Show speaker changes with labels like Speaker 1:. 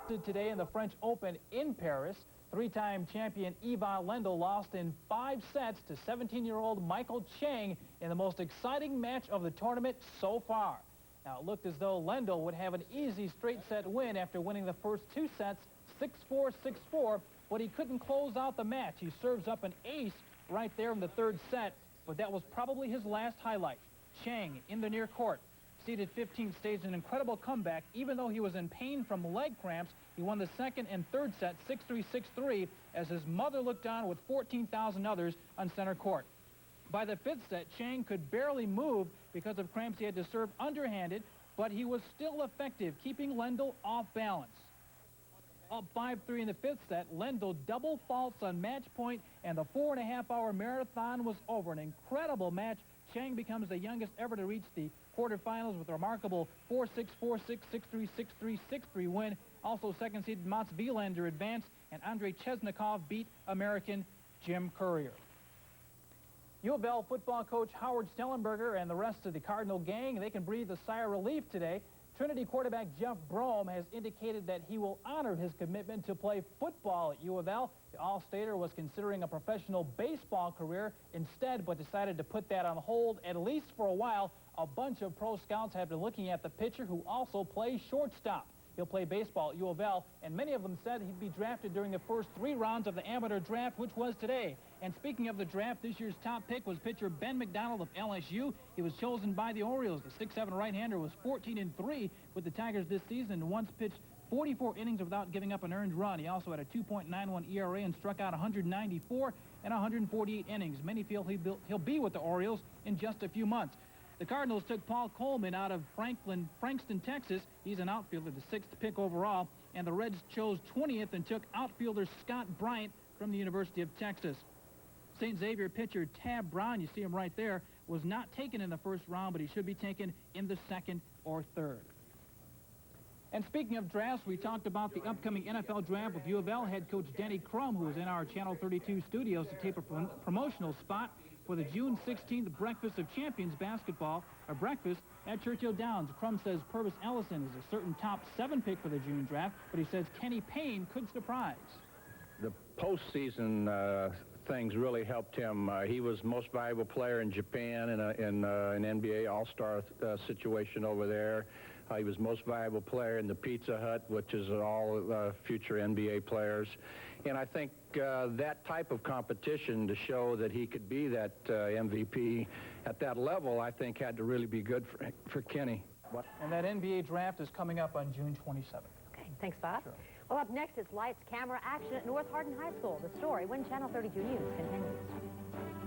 Speaker 1: did today in the French Open in Paris. Three-time champion Ivan Lendl lost in 5 sets to 17-year-old Michael Chang in the most exciting match of the tournament so far. Now, it looked as though Lendl would have an easy straight-set win after winning the first 2 sets, 6-4, 6-4, but he couldn't close out the match. He serves up an ace right there in the 3rd set, but that was probably his last highlight. Chang in the near court. Seeded 15th, staged an incredible comeback. Even though he was in pain from leg cramps, he won the 2nd and 3rd set 6-3, 6-3 as his mother looked on with 14,000 others on center court. By the 5th set, Chang could barely move because of cramps. He had to serve underhanded, but he was still effective, keeping Lendl off balance. Up 5-3 in the 5th set, Lendl double faults on match point, and the 4.5-hour marathon was over. An incredible match. Chang becomes the youngest ever to reach the quarterfinals with a remarkable 4-6, 4-6, 6-3, 6-3, 6-3 win. Also, second-seeded Mats Wilander advanced, and Andrei Chesnikov beat American Jim Courier. U of L football coach Howard Stellenberger and the rest of the Cardinal gang, they can breathe a sigh of relief today. Trinity quarterback Jeff Brougham has indicated that he will honor his commitment to play football at U of L. The All-Stater was considering a professional baseball career instead, but decided to put that on hold, at least for a while. A bunch of pro scouts have been looking at the pitcher who also plays shortstop. He'll play baseball at U of L, and many of them said he'd be drafted during the first 3 rounds of the amateur draft, which was today. And speaking of the draft, this year's top pick was pitcher Ben McDonald of LSU. He was chosen by the Orioles. The 6'7" right-hander was 14-3 with the Tigers this season and once pitched 44 innings without giving up an earned run. He also had a 2.91 ERA and struck out 194 and 148 innings. Many feel he'll be with the Orioles in just a few months. The Cardinals took Paul Coleman out of Frankston, Texas. He's an outfielder, the 6th pick overall. And the Reds chose 20th and took outfielder Scott Bryant from the University of Texas. St. Xavier pitcher Tab Brown, you see him right there, was not taken in the 1st round, but he should be taken in the 2nd or 3rd. And speaking of drafts, we talked about the upcoming NFL draft with U of L head coach Denny Crum, who is in our Channel 32 studios to tape a promotional spot for the June 16th Breakfast of Champions basketball, or breakfast at Churchill Downs. Crum says Purvis Ellison is a certain top 7 pick for the June draft, but he says Kenny Payne could surprise.
Speaker 2: The postseason things really helped him. He was most valuable player in Japan in an NBA All-Star situation over there. He was most valuable player in the Pizza Hut, which is all future NBA players. And I think that type of competition to show that he could be that MVP at that level, I think, had to really be good for Kenny.
Speaker 1: And that NBA draft is coming up on June 27th.
Speaker 3: Okay, thanks, Bob.
Speaker 1: Sure.
Speaker 3: Well, up next, it's lights, camera, action at North Hardin High School. The story when Channel 32 News continues.